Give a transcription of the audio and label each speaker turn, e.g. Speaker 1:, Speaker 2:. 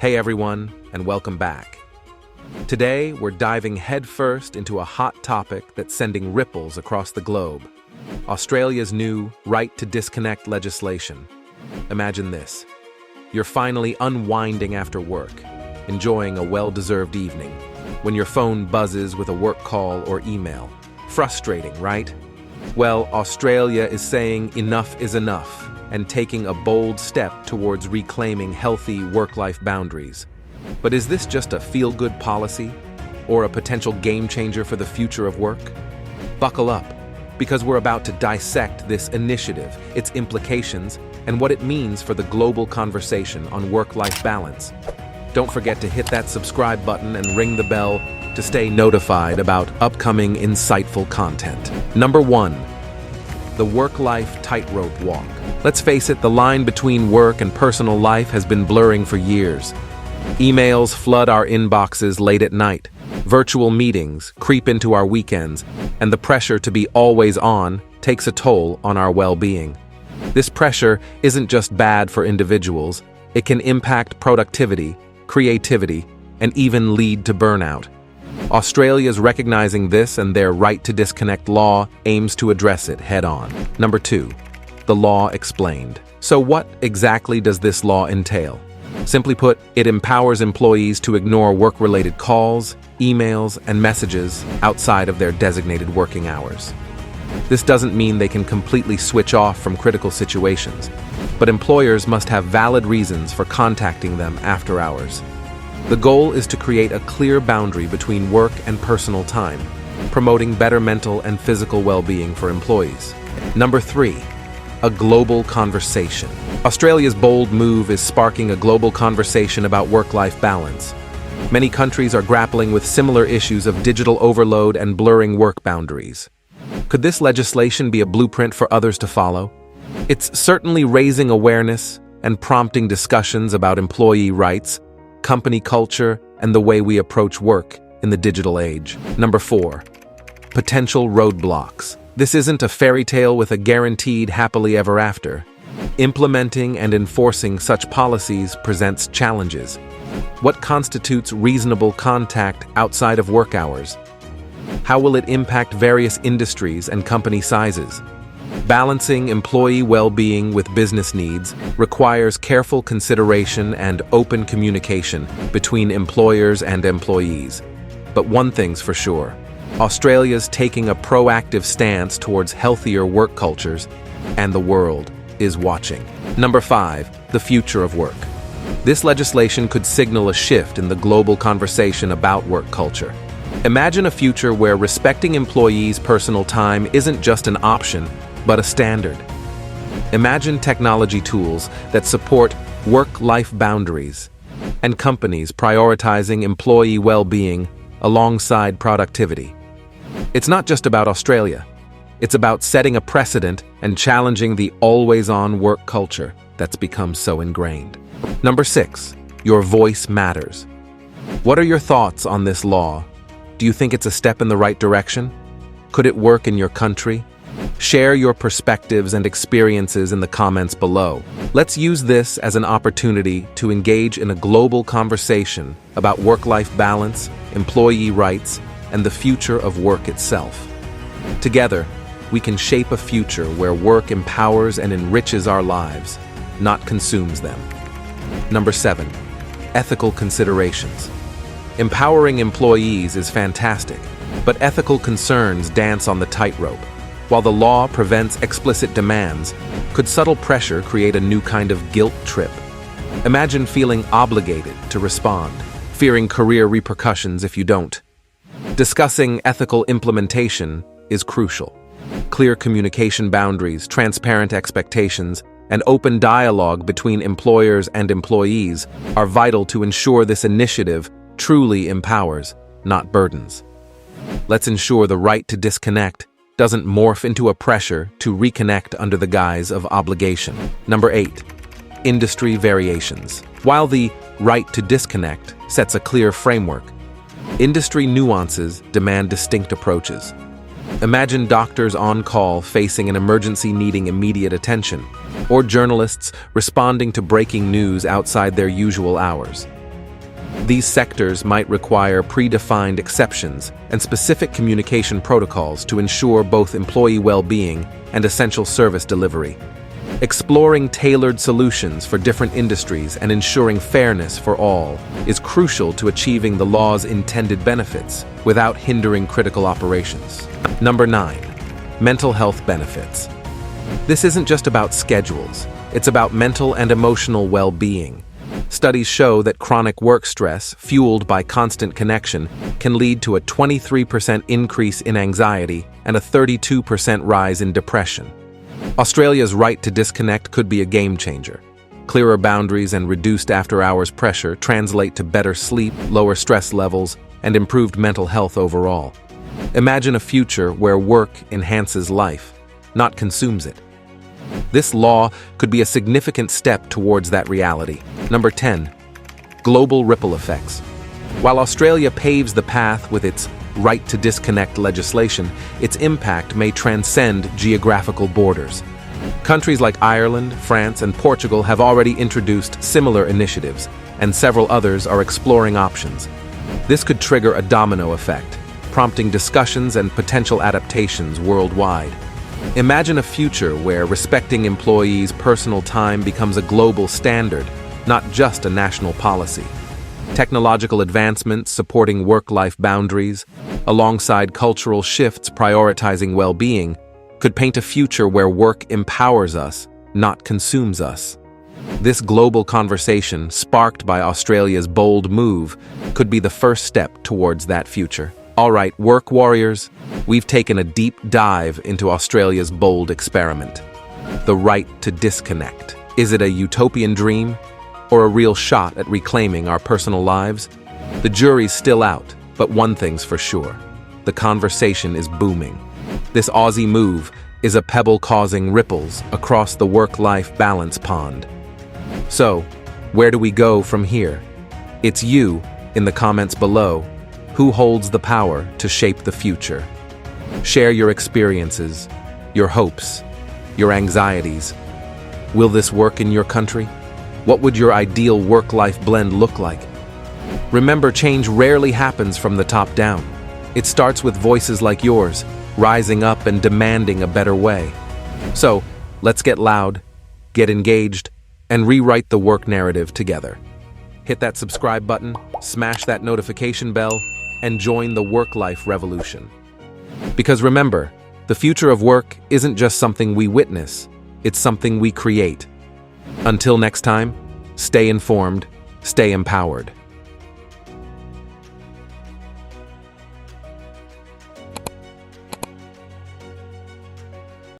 Speaker 1: Hey everyone, and welcome back. Today, we're diving headfirst into a hot topic that's sending ripples across the globe. Australia's new right to disconnect legislation. Imagine this. You're finally unwinding after work, enjoying a well-deserved evening, when your phone buzzes with a work call or email. Frustrating, right? Well, Australia is saying enough is enough and taking a bold step towards reclaiming healthy work-life boundaries. But is this just a feel-good policy or a potential game-changer for the future of work? Buckle up, because we're about to dissect this initiative, its implications, and what it means for the global conversation on work-life balance. Don't forget to hit that subscribe button and ring the bell to stay notified about upcoming insightful content. Number 1. The work-life tightrope walk. Let's face it, the line between work and personal life has been blurring for years. Emails flood our inboxes late at night. Virtual meetings creep into our weekends, and the pressure to be always on takes a toll on our well-being. This pressure isn't just bad for individuals, it can impact productivity, creativity, and even lead to burnout. Australia's recognizing this, and their right to disconnect law aims to address it head-on. Number 2. The law explained. So what exactly does this law entail? Simply put, it empowers employees to ignore work-related calls, emails, and messages outside of their designated working hours. This doesn't mean they can completely switch off from critical situations, but employers must have valid reasons for contacting them after hours. The goal is to create a clear boundary between work and personal time, promoting better mental and physical well-being for employees. Number 3. A global conversation. Australia's bold move is sparking a global conversation about work-life balance. Many countries are grappling with similar issues of digital overload and blurring work boundaries. Could this legislation be a blueprint for others to follow? It's certainly raising awareness and prompting discussions about employee rights, company culture, and the way we approach work in the digital age. Number 4. Potential roadblocks. This isn't a fairy tale with a guaranteed happily ever after. Implementing and enforcing such policies presents challenges. What constitutes reasonable contact outside of work hours? How will it impact various industries and company sizes? Balancing employee well-being with business needs requires careful consideration and open communication between employers and employees. But one thing's for sure. Australia's taking a proactive stance towards healthier work cultures, and the world is watching. Number 5. The future of work. This legislation could signal a shift in the global conversation about work culture. Imagine a future where respecting employees' personal time isn't just an option, but a standard. Imagine technology tools that support work-life boundaries, and companies prioritizing employee well-being alongside productivity. It's not just about Australia. It's about setting a precedent and challenging the always-on work culture that's become so ingrained. Number 6. Your voice matters. What are your thoughts on this law? Do you think it's a step in the right direction? Could it work in your country? Share your perspectives and experiences in the comments below. Let's use this as an opportunity to engage in a global conversation about work-life balance, employee rights, and the future of work itself. Together, we can shape a future where work empowers and enriches our lives, not consumes them. Number 7. Ethical considerations. Empowering employees is fantastic, but ethical concerns dance on the tightrope. While the law prevents explicit demands, could subtle pressure create a new kind of guilt trip? Imagine feeling obligated to respond, fearing career repercussions if you don't. Discussing ethical implementation is crucial. Clear communication boundaries, transparent expectations, and open dialogue between employers and employees are vital to ensure this initiative truly empowers, not burdens. Let's ensure the right to disconnect doesn't morph into a pressure to reconnect under the guise of obligation. Number 8. Industry variations. While the right to disconnect sets a clear framework, industry nuances demand distinct approaches. Imagine doctors on call facing an emergency needing immediate attention, or journalists responding to breaking news outside their usual hours. These sectors might require predefined exceptions and specific communication protocols to ensure both employee well-being and essential service delivery. Exploring tailored solutions for different industries and ensuring fairness for all is crucial to achieving the law's intended benefits without hindering critical operations. Number 9. Mental health benefits. This isn't just about schedules, it's about mental and emotional well-being. Studies show that chronic work stress, fueled by constant connection, can lead to a 23% increase in anxiety and a 32% rise in depression. Australia's right to disconnect could be a game changer. Clearer boundaries and reduced after-hours pressure translate to better sleep, lower stress levels, and improved mental health overall. Imagine a future where work enhances life, not consumes it. This law could be a significant step towards that reality. Number 10. Global ripple effects. While Australia paves the path with its right to disconnect legislation, its impact may transcend geographical borders. Countries like Ireland, France, and Portugal have already introduced similar initiatives, and several others are exploring options. This could trigger a domino effect, prompting discussions and potential adaptations worldwide. Imagine a future where respecting employees' personal time becomes a global standard, not just a national policy. Technological advancements supporting work-life boundaries, alongside cultural shifts prioritizing well-being, could paint a future where work empowers us, not consumes us. This global conversation, sparked by Australia's bold move, could be the first step towards that future. All right, work warriors, we've taken a deep dive into Australia's bold experiment. The right to disconnect. Is it a utopian dream or a real shot at reclaiming our personal lives? The jury's still out, but one thing's for sure. The conversation is booming. This Aussie move is a pebble causing ripples across the work-life balance pond. So, where do we go from here? It's you, in the comments below, who holds the power to shape the future. Share your experiences, your hopes, your anxieties. Will this work in your country? What would your ideal work-life blend look like? Remember, change rarely happens from the top down. It starts with voices like yours, rising up and demanding a better way. So, let's get loud, get engaged, and rewrite the work narrative together. Hit that subscribe button, smash that notification bell, and join the work-life revolution. Because remember, the future of work isn't just something we witness, it's something we create. Until next time, stay informed, stay empowered.